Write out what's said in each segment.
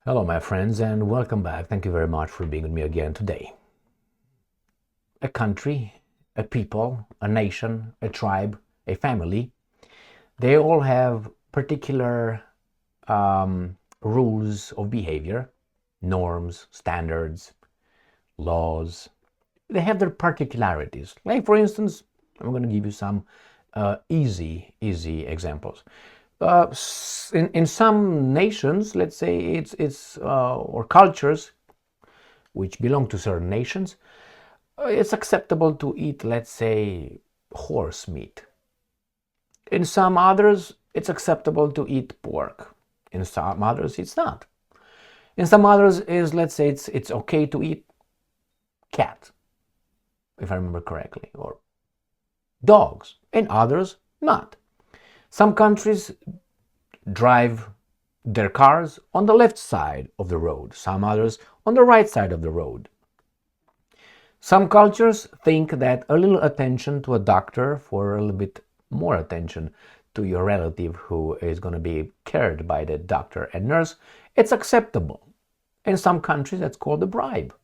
Hello, my friends, and welcome back. Thank you very much for being with me again today. A country, a people, a nation, a tribe, a family, they all have particular rules of behavior, norms, standards, laws. They have their particularities. Like, for instance, I'm going to give you some easy examples. In some nations, let's say it's or cultures which belong to certain nations, it's acceptable to eat, let's say, horse meat. In some others, it's acceptable to eat pork. In some others, it's not. In some others, let's say it's okay to eat cat, if I remember correctly, or dogs. In others, not. Some countries drive their cars on the left side of the road, some others on the right side of the road. Some cultures think that a little attention to a doctor for a little bit more attention to your relative who is going to be cared by the doctor and nurse, it's acceptable. In some countries, that's called a bribe.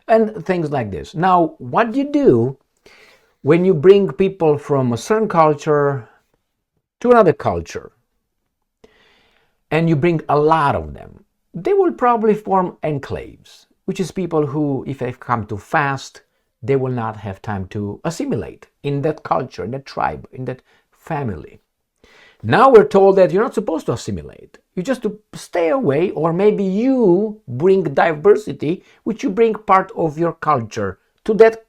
And things like this. Now, what do you do when you bring people from a certain culture to another culture, and you bring a lot of them? They will probably form enclaves, which is people who, if they come too fast, they will not have time to assimilate in that culture, in that tribe, in that family. Now we're told that you're not supposed to assimilate. You just to stay away, or maybe you bring diversity, which you bring part of your culture to that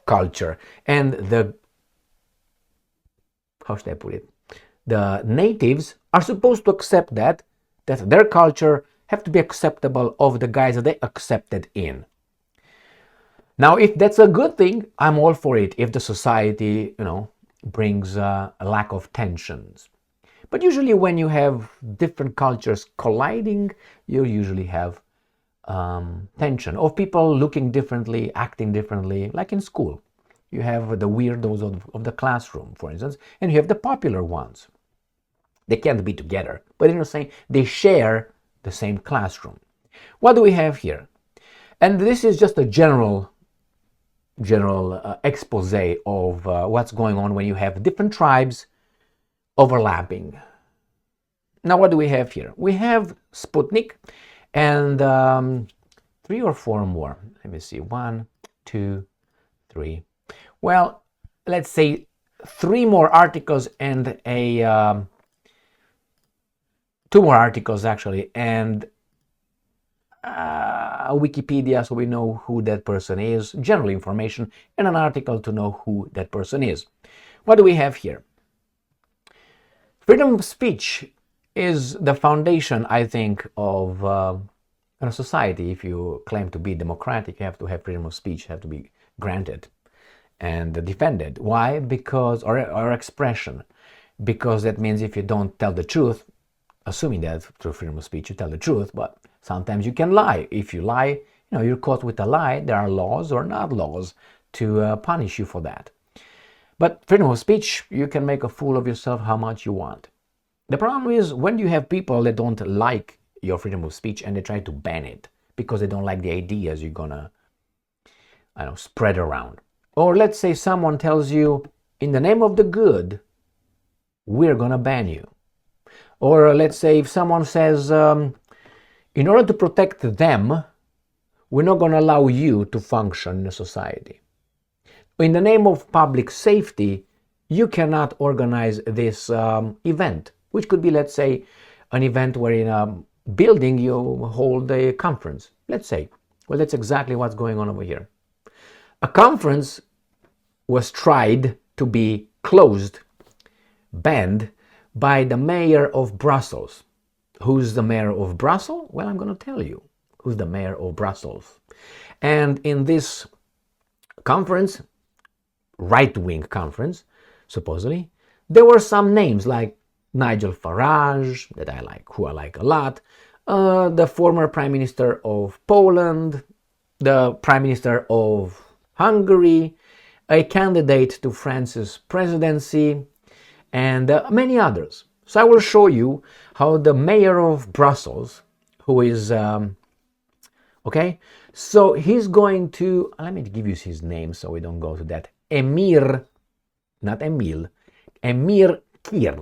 culture. And how should I put it? The natives are supposed to accept that their culture have to be acceptable of the guys that they accepted in. Now, if that's a good thing, I'm all for it. If the society, brings a lack of tensions. But usually when you have different cultures colliding, you usually have tension of people looking differently, acting differently, like in school. You have the weirdos of the classroom, for instance, and you have the popular ones. They can't be together, but they share the same classroom. What do we have here? And this is just a general expose of what's going on when you have different tribes overlapping. Now, what do we have here? We have Sputnik and 3 or 4 more. Let me see. 1, 2, 3. Well, let's say 3 more articles and 2 more articles actually, and a Wikipedia so we know who that person is, general information, and an article to know who that person is. What do we have here? Freedom of speech is the foundation, I think, of a society. If you claim to be democratic, you have to have freedom of speech, have to be granted and defended. Why? Because, or expression, because that means if you don't tell the truth, assuming that through freedom of speech you tell the truth, but sometimes you can lie. If you lie, you're caught with a lie. There are laws or not laws to punish you for that. But freedom of speech, you can make a fool of yourself how much you want. The problem is when you have people that don't like your freedom of speech and they try to ban it because they don't like the ideas you're gonna spread around. Or let's say someone tells you, in the name of the good, we're gonna ban you. Or let's say if someone says, in order to protect them, we're not gonna allow you to function in a society. In the name of public safety, you cannot organize this event, which could be, let's say, an event where in a building you hold a conference. Let's say, well, that's exactly what's going on over here. A conference was tried to be closed, banned by the mayor of Brussels. Who's the mayor of Brussels? Well, I'm going to tell you who's the mayor of Brussels. And in this conference, right-wing conference, supposedly, there were some names like Nigel Farage, who I like a lot, the former Prime Minister of Poland, the Prime Minister of Hungary, a candidate to France's presidency, and many others. So I will show you how the mayor of Brussels, who is, okay? So he's going to, let me give you his name so we don't go to that. Emir, not Emil, Emir Kir.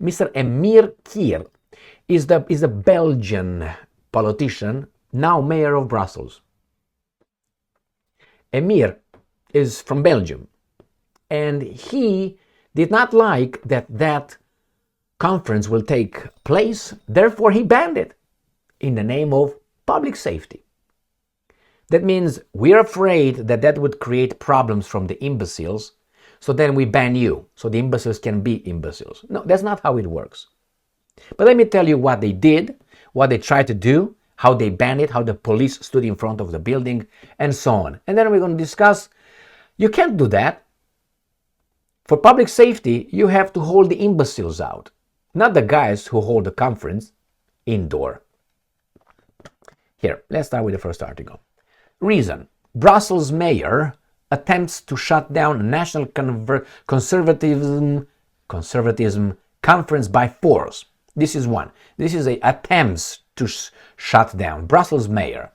Mr. Emir Kir is a Belgian politician, now mayor of Brussels. Emir is from Belgium, and he did not like that conference will take place, therefore he banned it in the name of public safety. That means we're afraid that would create problems from the imbeciles, so then we ban you, so the imbeciles can be imbeciles. No, that's not how it works. But let me tell you what they did, what they tried to do, how they banned it, how the police stood in front of the building, and so on. And then we're going to discuss, you can't do that. For public safety, you have to hold the imbeciles out, not the guys who hold the conference indoor. Here, let's start with the first article. Reason: Brussels mayor attempts to shut down national conservatism conference by force. This is one. This is a attempts to shut down. Brussels mayor.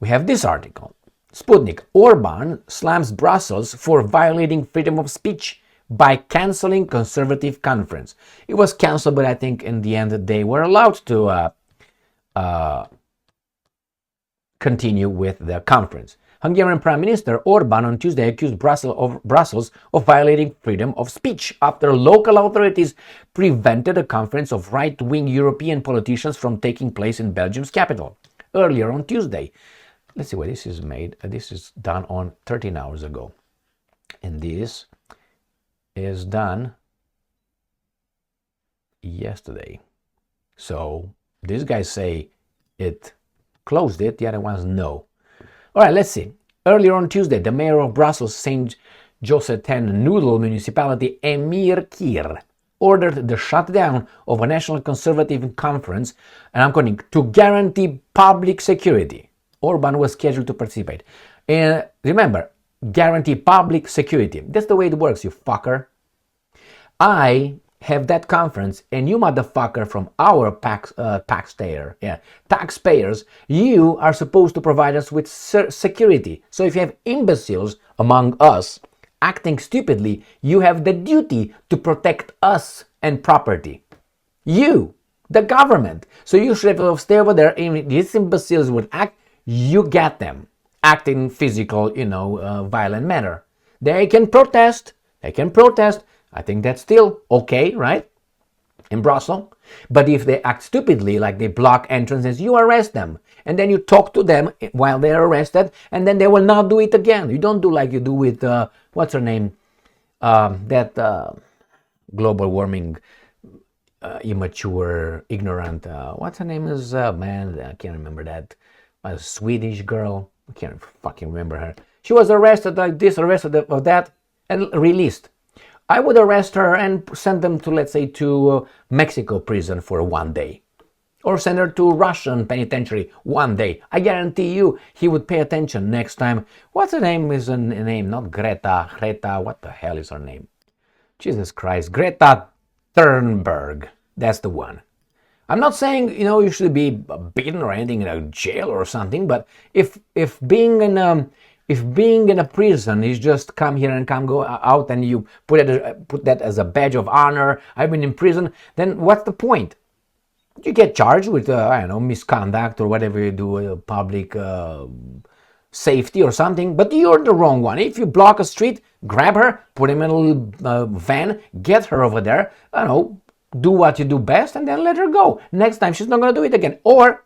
We have this article. Sputnik: Orban slams Brussels for violating freedom of speech by cancelling conservative conference. It was cancelled, but I think in the end they were allowed to continue with the conference. Hungarian Prime Minister Orban on Tuesday accused Brussels of violating freedom of speech after local authorities prevented a conference of right-wing European politicians from taking place in Belgium's capital. Earlier on Tuesday, let's see where this is made. This is done on 13 hours ago. And this is done yesterday. So these guys say it closed it, the other ones no. All right, let's see. Earlier on Tuesday, the mayor of Brussels, St. Josephine Noodle municipality, Emir Kir, ordered the shutdown of a national conservative conference, and I'm quoting, to guarantee public security. Orban was scheduled to participate. And remember, guarantee public security. That's the way it works, you fucker. I have that conference, and you motherfucker from our taxpayers, you are supposed to provide us with security. So if you have imbeciles among us acting stupidly, you have the duty to protect us and property. You, the government. So you should have stayed over there. If these imbeciles would act, you get them acting physical, violent manner. They can protest. I think that's still okay, right? In Brussels. But if they act stupidly, like they block entrances, you arrest them. And then you talk to them while they're arrested, and then they will not do it again. You don't do like you do with, what's her name? That global warming, immature, ignorant, what's her name is? Man, I can't remember that. A Swedish girl. I can't fucking remember her. She was arrested like this, arrested of that, and released. I would arrest her and send them to, let's say, to Mexico prison for 1 day. Or send her to Russian penitentiary 1 day. I guarantee you he would pay attention next time. What's her name? Is her name? Not Greta. What the hell is her name? Jesus Christ. Greta Thunberg. That's the one. I'm not saying, you should be beaten or anything in a jail or something, but if being in a prison is just come here and go out and you put that as a badge of honor, I've been in prison, then what's the point? You get charged with, misconduct or whatever you do, public safety or something, but you're the wrong one. If you block a street, grab her, put him in a little van, get her over there, do what you do best and then let her go. Next time she's not going to do it again. Or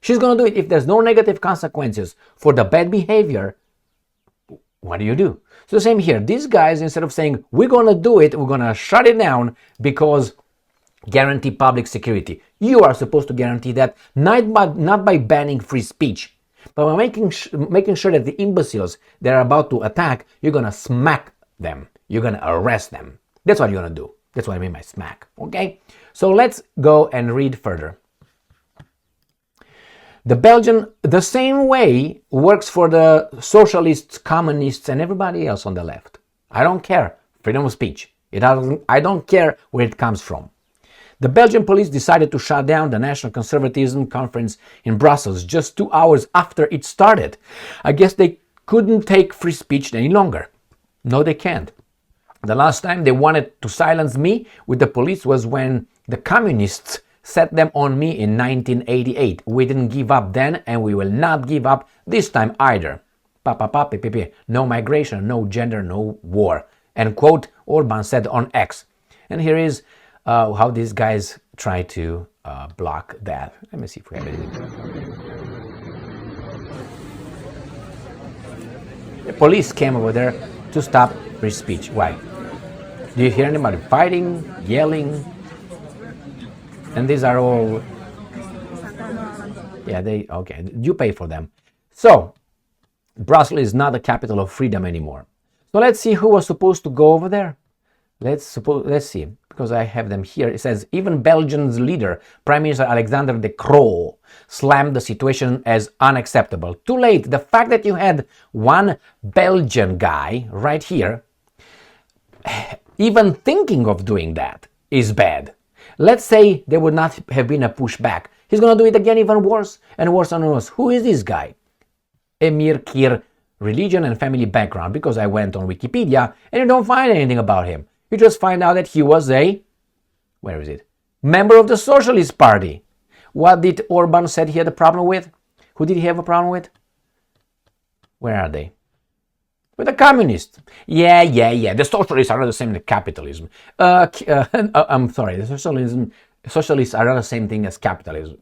she's going to do it if there's no negative consequences for the bad behavior. What do you do? So same here. These guys, instead of saying, we're going to do it, we're going to shut it down because guarantee public security. You are supposed to guarantee that not by banning free speech, but by making sure that the imbeciles that are about to attack, you're going to smack them. You're going to arrest them. That's what you're going to do. That's what I mean by smack. Okay? So let's go and read further. The same way works for the socialists, communists, and everybody else on the left. I don't care. Freedom of speech. I don't care where it comes from. The Belgian police decided to shut down the National Conservatism Conference in Brussels just 2 hours after it started. I guess they couldn't take free speech any longer. No, they can't. The last time they wanted to silence me with the police was when the communists set them on me in 1988. We didn't give up then, and we will not give up this time either. No migration, no gender, no war. And quote, Orban said on X. And here is how these guys try to block that. Let me see if we have anything. The police came over there to stop free speech. Why? Do you hear anybody fighting, yelling? And these are all... Yeah, okay, you pay for them. So, Brussels is not the capital of freedom anymore. So let's see who was supposed to go over there. Let's see, because I have them here. It says, even Belgium's leader, Prime Minister Alexander De Croo, slammed the situation as unacceptable. Too late. The fact that you had one Belgian guy right here, even thinking of doing that is bad. Let's say there would not have been a pushback. He's going to do it again even worse and worse and worse. Who is this guy? Emir Kir, religion and family background, because I went on Wikipedia and you don't find anything about him. You just find out that he was a, where is it? Member of the Socialist Party. What did Orban said he had a problem with? Who did he have a problem with? Where are they? With the communists. Yeah. The socialists are not the same as capitalism. I'm sorry. The socialists are not the same thing as capitalism.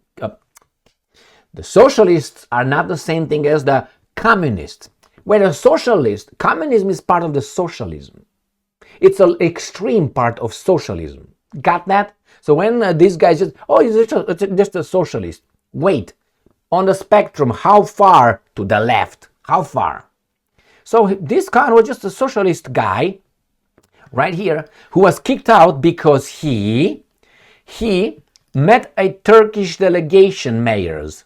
The socialists are not the same thing as the communists. When a socialist, communism is part of the socialism. It's an extreme part of socialism. Got that? So when these guys just, it's just a socialist. Wait, on the spectrum, how far to the left? How far? So this guy was just a socialist guy, right here, who was kicked out because he met a Turkish delegation mayors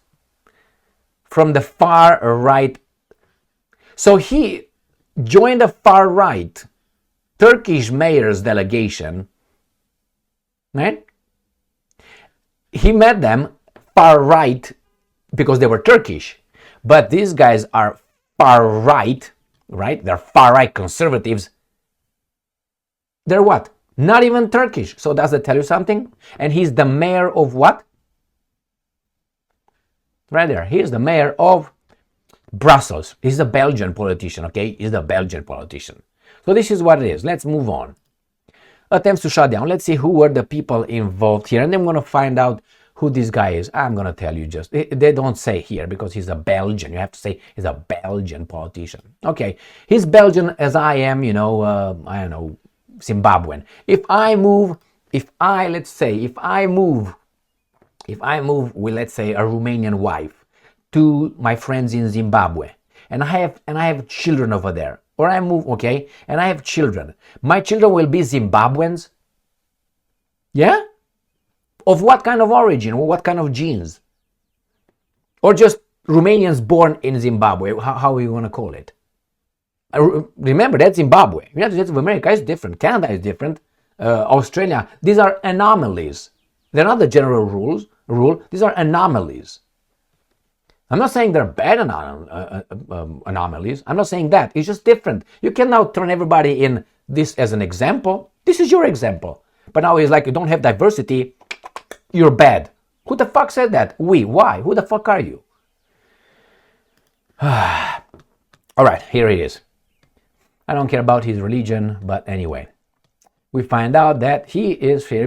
from the far right. So he joined the far right Turkish mayor's delegation, right? He met them far right because they were Turkish, but these guys are far right, right? They're far right conservatives. They're what? Not even Turkish. So does that tell you something? And he's the mayor of what? Right there. He's the mayor of Brussels. He's a Belgian politician, okay? He's a Belgian politician. So this is what it is. Let's move on. Attempts to shut down. Let's see who were the people involved here. And then I'm going to find out who this guy is. I'm going to tell you just. They don't say here because he's a Belgian. You have to say he's a Belgian politician. Okay. He's Belgian as I am, I don't know, Zimbabwean. If I move with, let's say, a Romanian wife to my friends in Zimbabwe, and I have children over there, or I move, okay, and I have children. My children will be Zimbabweans? Yeah? Of what kind of origin, or what kind of genes? Or just Romanians born in Zimbabwe, how are you going to call it? Remember, that's Zimbabwe. United States of America is different. Canada is different. Australia. These are anomalies. They're not the general rule. These are anomalies. I'm not saying they're bad anomalies. I'm not saying that. It's just different. You can now turn everybody in this as an example. This is your example. But now it's like you don't have diversity. You're bad. Who the fuck said that? We. Why? Who the fuck are you? All right, here it is. I don't care about his religion, but anyway. We find out that he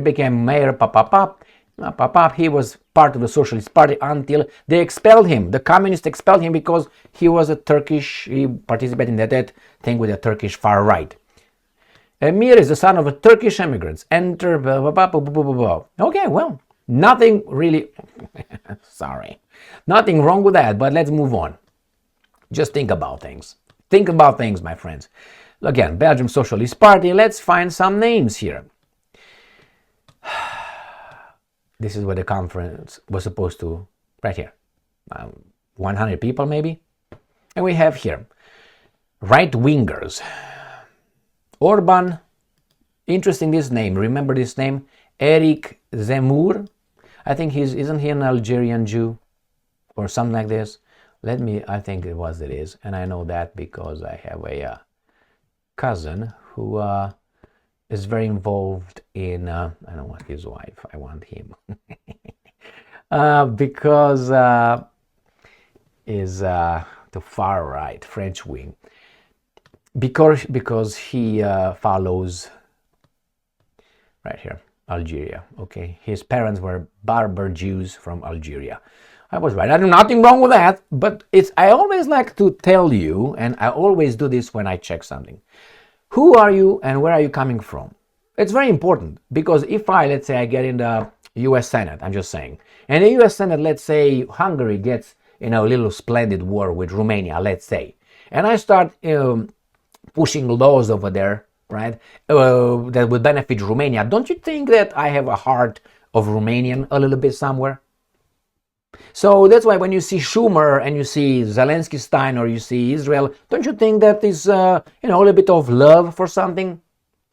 became mayor, he was part of the Socialist Party until they expelled him. The communists expelled him because he was he participated in that thing with the Turkish far right. Emir is the son of a Turkish immigrants. Enter, Okay, well, nothing really, sorry. Nothing wrong with that, but let's move on. Just think about things. Think about things, my friends. Again, Belgium Socialist Party. Let's find some names here. This is where the conference was supposed to, right here. 100 people maybe. And we have here, right-wingers. Orban, interesting this name. Remember this name? Éric Zemmour. I think isn't he an Algerian Jew or something like this? I think it is. And I know that because I have a cousin who is very involved in, I don't want his wife, I want him. Because is the far right, French wing. Because he follows, right here, Algeria. Okay, his parents were Berber Jews from Algeria. I was right. I do nothing wrong with that, but I always like to tell you, and I always do this when I check something. Who are you and where are you coming from? It's very important, because if let's say I get in the US Senate, I'm just saying, and the US Senate, let's say Hungary gets in a little splendid war with Romania, let's say, and I start pushing laws over there, right, that would benefit Romania, don't you think that I have a heart of Romanian a little bit somewhere? So that's why when you see Schumer and you see Zelensky Stein or you see Israel, don't you think that is a little bit of love for something?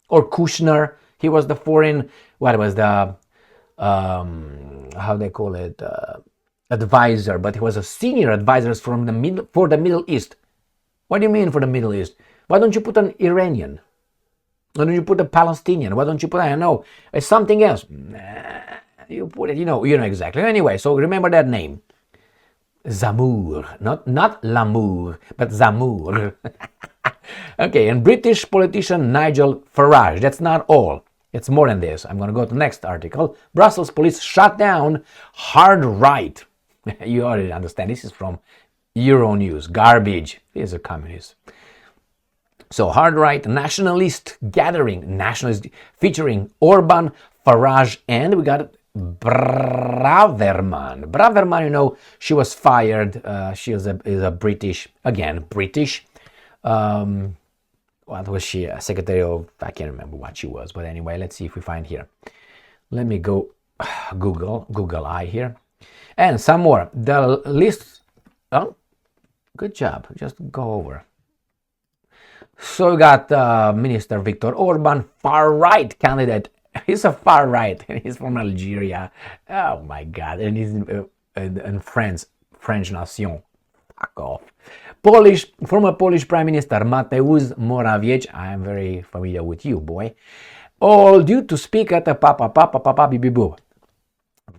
Or Kushner, he was the foreign, what was the, how they call it, advisor, but he was a senior advisor for the Middle East. What do you mean for the Middle East? Why don't you put an Iranian? Why don't you put a Palestinian? Why don't you put, I don't know, something else? You put it, you know exactly. Anyway, so remember that name. Zemmour, not Lamour, but Zemmour. Okay, and British politician Nigel Farage. That's not all. It's more than this. I'm going to go to the next article. Brussels police shut down hard right. You already understand. This is from Euronews. Garbage. These are communists. So hard right nationalist gathering, featuring Orban, Farage, and we got Braverman. Braverman, she was fired. She is a British, what was she? Secretary of, I can't remember what she was, but anyway, let's see if we find here. Let me go Google I here. And some more. The list, oh, good job. Just go over. So we got Minister Viktor Orban, far right candidate. He's a far right, and he's from Algeria. Oh my God! And he's in French nation. Fuck off. Former Polish Prime Minister Mateusz Morawiecki. I am very familiar with you, boy. All due to speak at a boo.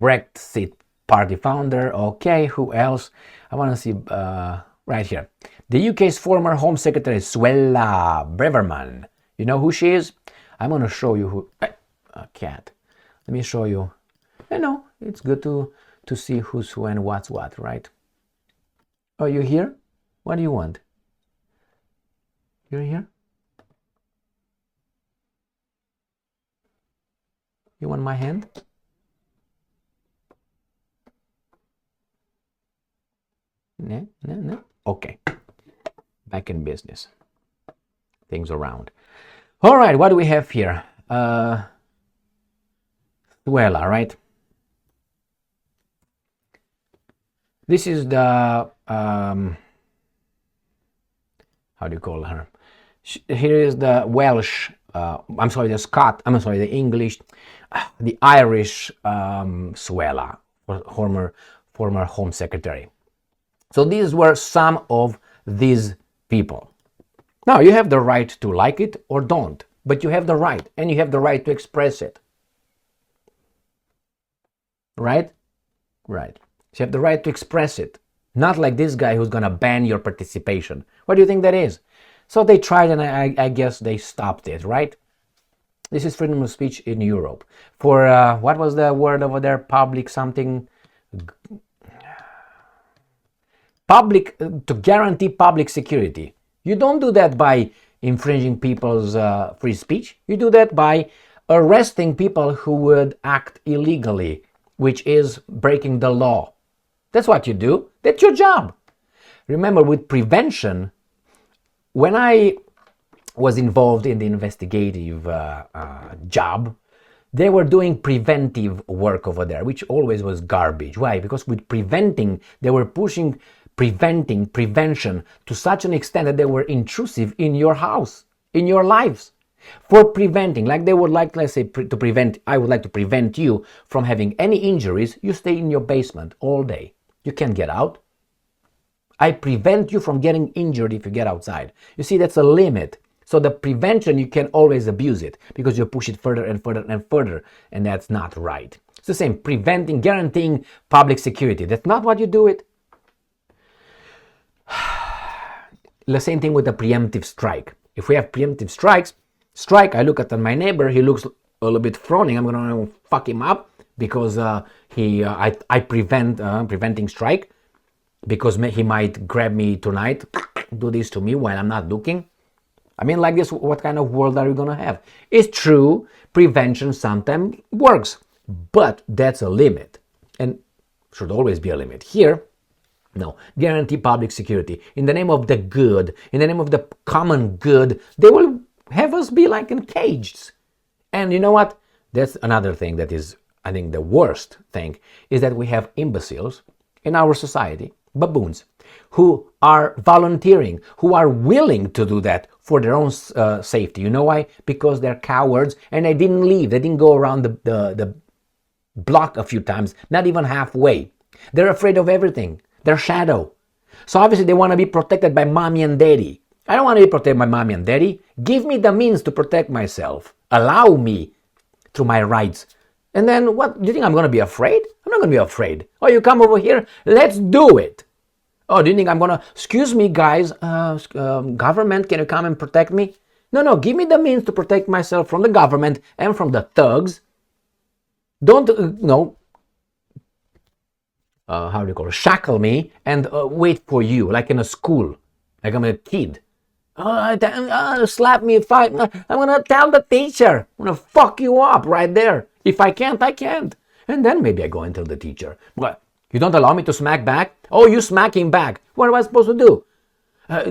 Brexit Party founder. Okay, who else? I want to see right here. The UK's former Home Secretary Suella Braverman. You know who she is? I'm going to show you who. A cat. Let me show you. It's good to see who's who and what's what, right? Oh, you here? What do you want? You're here? You want my hand? No. Okay. Back in business. Things around. All right, what do we have here? Suella, right? This is the how do you call her? Here is the Welsh. The English, the Irish Suella, former Home Secretary. So these were some of these people. Now you have the right to like it or don't, but you have the right, and you have the right to express it. Right? Right. So you have the right to express it. Not like this guy who's going to ban your participation. What do you think that is? So they tried, and I guess they stopped it, right? This is freedom of speech in Europe. For, what was the word over there? Public something? Public, to guarantee public security. You don't do that by infringing people's free speech. You do that by arresting people who would act illegally, which is breaking the law. That's what you do. That's your job. Remember, with prevention, when I was involved in the investigative job, they were doing preventive work over there, which always was garbage. Why? Because with preventing, they were pushing prevention to such an extent that they were intrusive in your house, in your lives. For preventing, like they would like, let's say, to prevent, I would like to prevent you from having any injuries, you stay in your basement all day. You can't get out. I prevent you from getting injured if you get outside. You see, that's a limit. So the prevention, you can always abuse it because you push it further and further and further, and that's not right. It's the same, preventing, guaranteeing public security. That's not what you do it. The same thing with the preemptive strike. If we have preemptive strike, I look at my neighbor, he looks a little bit frowning, I'm gonna fuck him up because I preventing strike, because he might grab me tonight, do this to me while I'm not looking. I mean, like this, what kind of world are we gonna have? It's true, prevention sometimes works, but that's a limit, and should always be a limit. Here, no, guarantee public security. In the name of the good, in the name of the common good, they will have us be like in cages. And you know what? That's another thing that is, I think, the worst thing, is that we have imbeciles in our society, baboons, who are volunteering, who are willing to do that for their own safety. You know why? Because they're cowards and they didn't leave. They didn't go around the block a few times, not even halfway. They're afraid of everything. They're shadow. So obviously they want to be protected by mommy and daddy. I don't want to be protected by mommy and daddy. Give me the means to protect myself. Allow me through my rights. And then what? Do you think I'm going to be afraid? I'm not going to be afraid. Oh, you come over here? Let's do it. Oh, do you think I'm going to, excuse me guys, government, can you come and protect me? No, give me the means to protect myself from the government and from the thugs. Don't, how do you call it, shackle me and wait for you, like in a school, like I'm a kid. Slap me, fight. I'm going to tell the teacher. I'm going to fuck you up right there. If I can't, I can't. And then maybe I go and tell the teacher. What? You don't allow me to smack back? Oh, you smack him back. What am I supposed to do?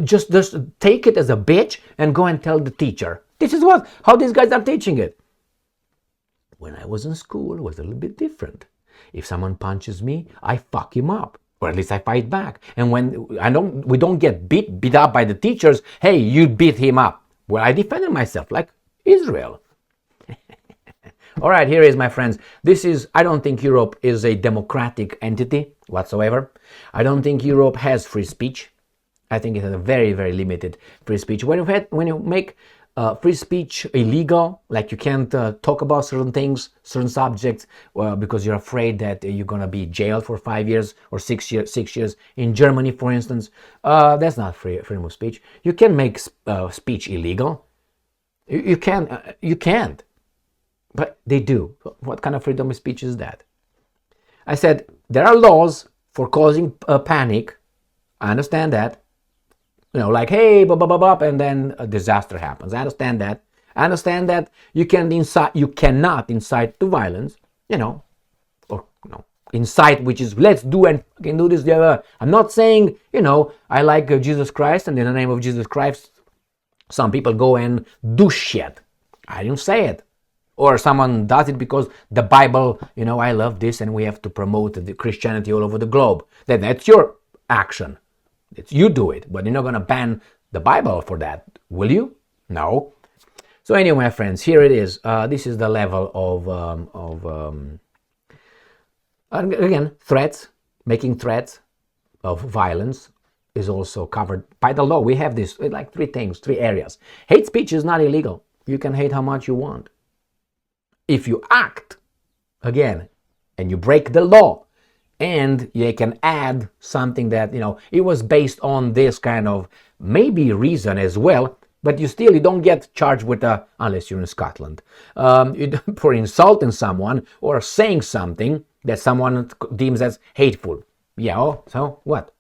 Just take it as a bitch and go and tell the teacher. This is how these guys are teaching it. When I was in school, it was a little bit different. If someone punches me, I fuck him up, or at least I fight back. And when we don't get beat up by the teachers, hey, you beat him up. Well, I defended myself like Israel. All right, here is, my friends. I don't think Europe is a democratic entity whatsoever. I don't think Europe has free speech. I think it has a very, very limited free speech. When you make free speech illegal, like you can't talk about certain things, certain subjects, because you're afraid that you're going to be jailed for 5 years or 6 years. In Germany, for instance, that's not freedom of speech. You can make speech illegal. You can't. But they do. What kind of freedom of speech is that? I said, there are laws for causing panic. I understand that. Like, hey, blah, blah, blah, blah, and then a disaster happens. I understand that. I understand that you cannot incite to violence, incite, which is let's do and can do this. I'm not saying, I like Jesus Christ, and in the name of Jesus Christ, some people go and do shit. I didn't say it. Or someone does it because the Bible, I love this and we have to promote the Christianity all over the globe. That's your action. You do it, but you're not going to ban the Bible for that, will you? No. So anyway, my friends, here it is. This is the level of again, threats, making threats of violence is also covered by the law. We have this, like three areas. Hate speech is not illegal. You can hate how much you want. If you act, again, and you break the law, and you can add something that, it was based on this kind of maybe reason as well, but you don't get charged with, unless you're in Scotland, for insulting someone or saying something that someone deems as hateful. Yeah, so what?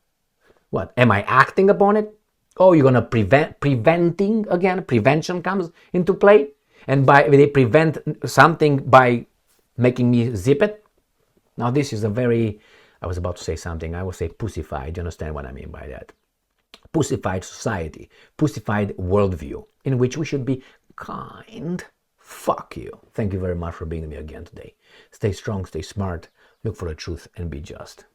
What? Am I acting upon it? Oh, you're going to preventing again? Prevention comes into play? And they prevent something by making me zip it? Now this is I was about to say something, I would say pussified. Do you understand what I mean by that? Pussified society, pussified worldview, in which we should be kind. Fuck you. Thank you very much for being with me again today. Stay strong, stay smart, look for the truth and be just.